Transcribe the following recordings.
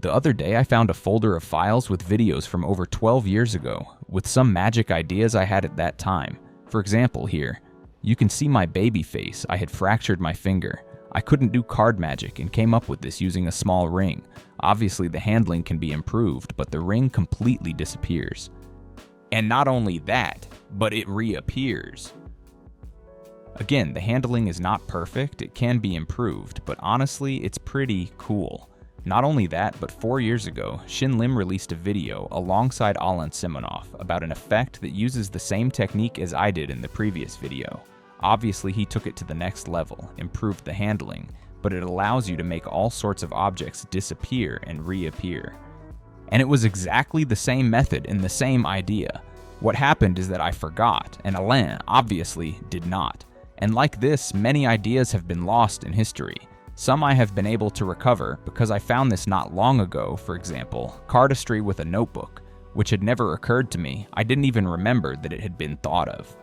The other day I found a folder of files with videos from over 12 years ago, with some magic ideas I had at that time. For example, here, you can see my baby face. I had fractured my finger. I couldn't do card magic and came up with this using a small ring. Obviously the handling can be improved, but the ring completely disappears. And not only that, but it reappears. Again, the handling is not perfect, it can be improved, but honestly, it's pretty cool. Not only that, but 4 years ago, Shin Lim released a video alongside Alan Simonov about an effect that uses the same technique as I did in the previous video. Obviously, he took it to the next level, improved the handling, but it allows you to make all sorts of objects disappear and reappear. And it was exactly the same method and the same idea. What happened is that I forgot, and Alain obviously did not. And like this, many ideas have been lost in history. Some I have been able to recover because I found this not long ago. For example, cardistry with a notebook, which had never occurred to me. I didn't even remember that it had been thought of.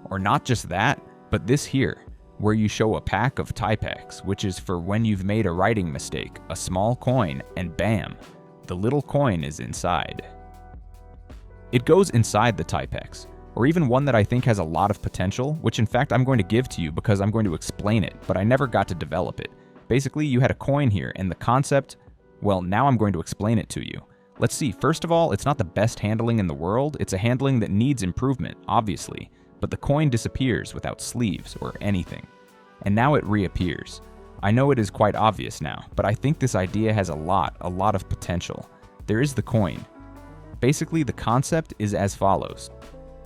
Or not just that, but this here, where you show a pack of Typex, which is for when you've made a writing mistake, a small coin, and bam, the little coin is inside. It goes inside the Typex, or even one that I think has a lot of potential, which in fact I'm going to give to you because I'm going to explain it, but I never got to develop it. Basically, you had a coin here, and the concept, well, now I'm going to explain it to you. Let's see, first of all, it's not the best handling in the world, it's a handling that needs improvement, obviously, but the coin disappears without sleeves or anything. And now it reappears. I know it is quite obvious now, but I think this idea has a lot of potential. There is the coin. Basically, the concept is as follows.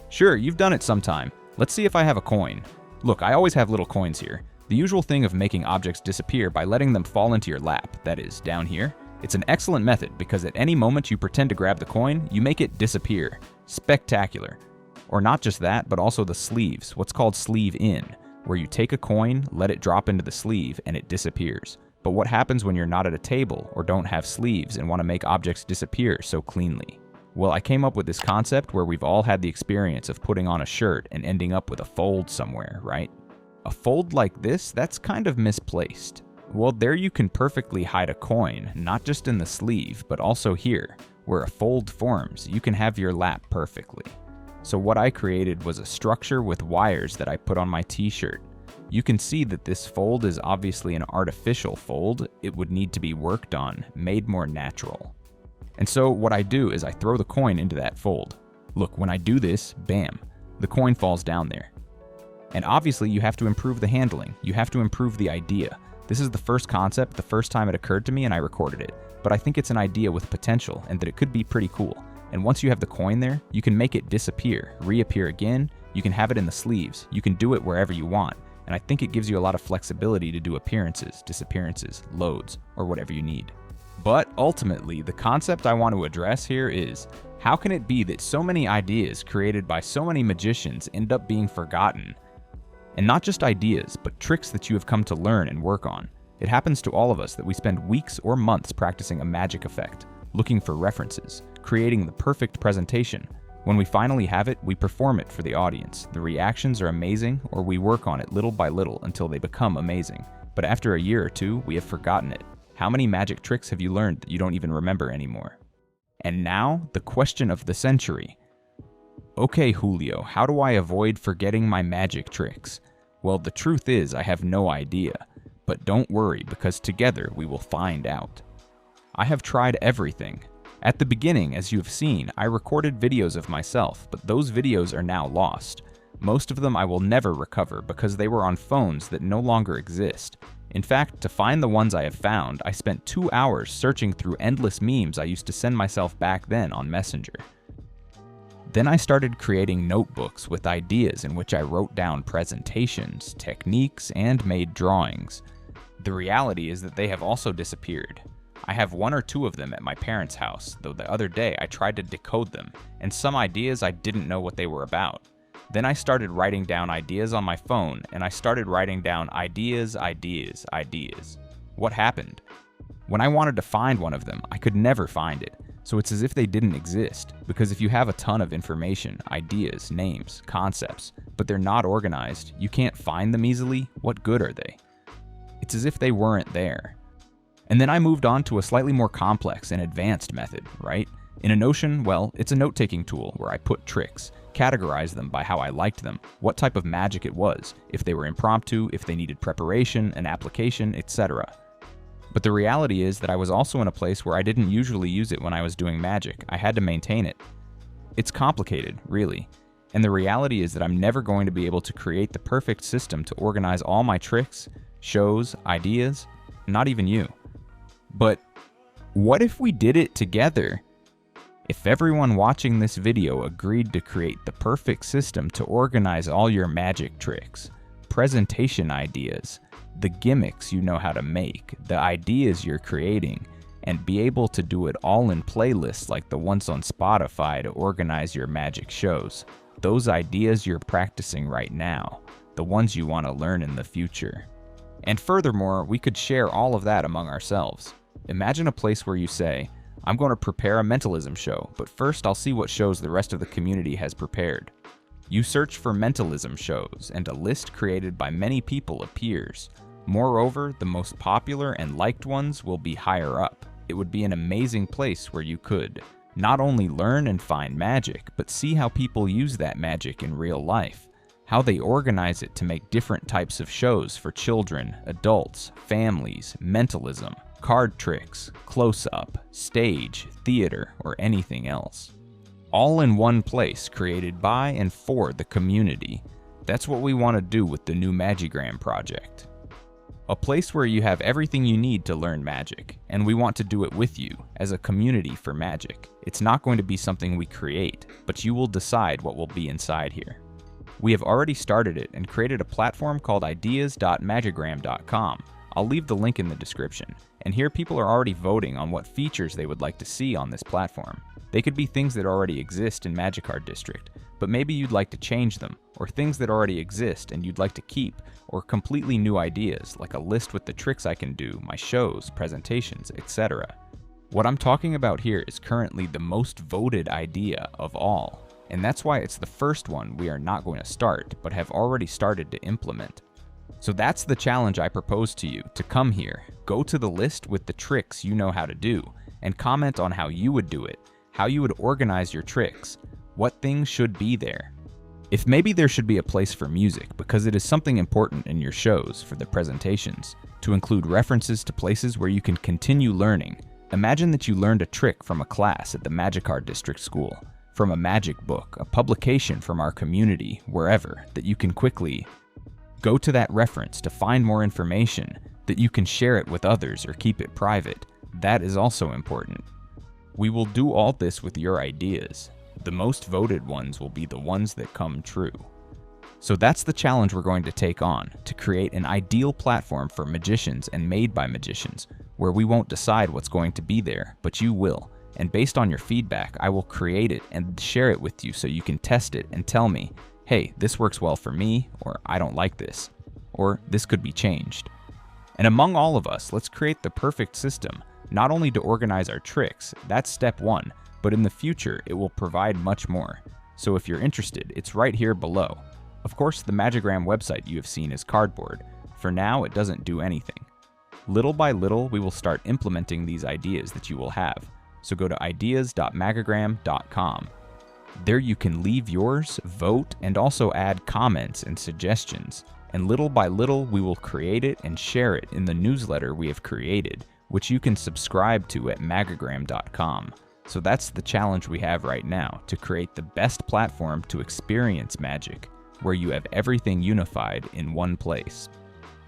Sure, you've done it sometime. Let's see if I have a coin. Look, I always have little coins here. The usual thing of making objects disappear by letting them fall into your lap, that is, down here. It's an excellent method because at any moment you pretend to grab the coin, you make it disappear. Spectacular. Or not just that, but also the sleeves, what's called sleeve in, where you take a coin, let it drop into the sleeve, and it disappears. But what happens when you're not at a table or don't have sleeves and want to make objects disappear so cleanly? Well, I came up with this concept where we've all had the experience of putting on a shirt and ending up with a fold somewhere, right? A fold like this, that's kind of misplaced. Well, there you can perfectly hide a coin, not just in the sleeve, but also here, where a fold forms, you can have your lap perfectly. So what I created was a structure with wires that I put on my t-shirt. You can see that this fold is obviously an artificial fold. It would need to be worked on, made more natural. And so what I do is I throw the coin into that fold. Look, when I do this, bam, the coin falls down there. And obviously you have to improve the handling. You have to improve the idea. This is the first concept, the first time it occurred to me, and I recorded it. But I think it's an idea with potential and that it could be pretty cool. And once you have the coin there, you can make it disappear, reappear again. You can have it in the sleeves. You can do it wherever you want. And I think it gives you a lot of flexibility to do appearances, disappearances, loads, or whatever you need. But ultimately, the concept I want to address here is, how can it be that so many ideas created by so many magicians end up being forgotten? And not just ideas, but tricks that you have come to learn and work on. It happens to all of us that we spend weeks or months practicing a magic effect, looking for references, creating the perfect presentation. When we finally have it, we perform it for the audience. The reactions are amazing, or we work on it little by little until they become amazing. But after a year or two, we have forgotten it. How many magic tricks have you learned that you don't even remember anymore? And now, the question of the century. Okay, Julio, how do I avoid forgetting my magic tricks? Well, the truth is I have no idea. But don't worry, because together we will find out. I have tried everything. At the beginning, as you have seen, I recorded videos of myself, but those videos are now lost. Most of them I will never recover because they were on phones that no longer exist. In fact, to find the ones I have found, I spent 2 hours searching through endless memes I used to send myself back then on Messenger. Then I started creating notebooks with ideas in which I wrote down presentations, techniques, and made drawings. The reality is that they have also disappeared. I have 1 or 2 of them at my parents' house, though the other day I tried to decode them, and some ideas I didn't know what they were about. Then I started writing down ideas on my phone, and I started writing down ideas. What happened? When I wanted to find one of them, I could never find it. So it's as if they didn't exist, because if you have a ton of information, ideas, names, concepts, but they're not organized, you can't find them easily, what good are they? It's as if they weren't there. And then I moved on to a slightly more complex and advanced method, right? In a Notion, well, it's a note-taking tool where I put tricks, categorize them by how I liked them, what type of magic it was, if they were impromptu, if they needed preparation, an application, etc. But the reality is that I was also in a place where I didn't usually use it when I was doing magic. I had to maintain it. It's complicated, really. And the reality is that I'm never going to be able to create the perfect system to organize all my tricks, shows, ideas, not even you. But what if we did it together? If everyone watching this video agreed to create the perfect system to organize all your magic tricks, presentation ideas, the gimmicks you know how to make, the ideas you're creating, and be able to do it all in playlists like the ones on Spotify to organize your magic shows, those ideas you're practicing right now, the ones you want to learn in the future. And furthermore, we could share all of that among ourselves. Imagine a place where you say, I'm going to prepare a mentalism show, but first I'll see what shows the rest of the community has prepared. You search for mentalism shows, and a list created by many people appears. Moreover, the most popular and liked ones will be higher up. It would be an amazing place where you could not only learn and find magic, but see how people use that magic in real life, how they organize it to make different types of shows for children, adults, families, mentalism, card tricks, close-up, stage, theater, or anything else. All in one place created by and for the community. That's what we want to do with the new Magigram project. A place where you have everything you need to learn magic, and we want to do it with you, as a community for magic. It's not going to be something we create, but you will decide what will be inside here. We have already started it and created a platform called ideas.magigram.com. I'll leave the link in the description, and here people are already voting on what features they would like to see on this platform. They could be things that already exist in Magikarp District, but maybe you'd like to change them, or things that already exist and you'd like to keep, or completely new ideas, like a list with the tricks I can do, my shows, presentations, etc. What I'm talking about here is currently the most voted idea of all, and that's why it's the first one we are not going to start, but have already started to implement. So that's the challenge I propose to you, to come here, go to the list with the tricks you know how to do, and comment on how you would do it, how you would organize your tricks, what things should be there. If maybe there should be a place for music, because it is something important in your shows for the presentations, to include references to places where you can continue learning. Imagine that you learned a trick from a class at the Magikarp District School, from a magic book, a publication from our community, wherever, that you can quickly go to that reference to find more information, that you can share it with others or keep it private. That is also important. We will do all this with your ideas. The most voted ones will be the ones that come true. So that's the challenge we're going to take on, to create an ideal platform for magicians and made by magicians, where we won't decide what's going to be there, but you will. And based on your feedback, I will create it and share it with you so you can test it and tell me, hey, this works well for me, or I don't like this, or this could be changed. And among all of us, let's create the perfect system, not only to organize our tricks, that's step one, but in the future, it will provide much more. So if you're interested, it's right here below. Of course, the Magigram website you have seen is cardboard. For now, it doesn't do anything. Little by little, we will start implementing these ideas that you will have. So go to ideas.magigram.com. There you can leave yours, vote, and also add comments and suggestions. And little by little, we will create it and share it in the newsletter we have created, which you can subscribe to at magigram.com. So that's the challenge we have right now, to create the best platform to experience magic, where you have everything unified in one place.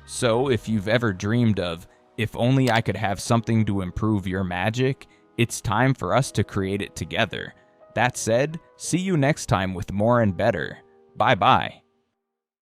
So if you've ever dreamed of, if only I could have something to improve your magic, it's time for us to create it together. That said, see you next time with more and better. Bye bye.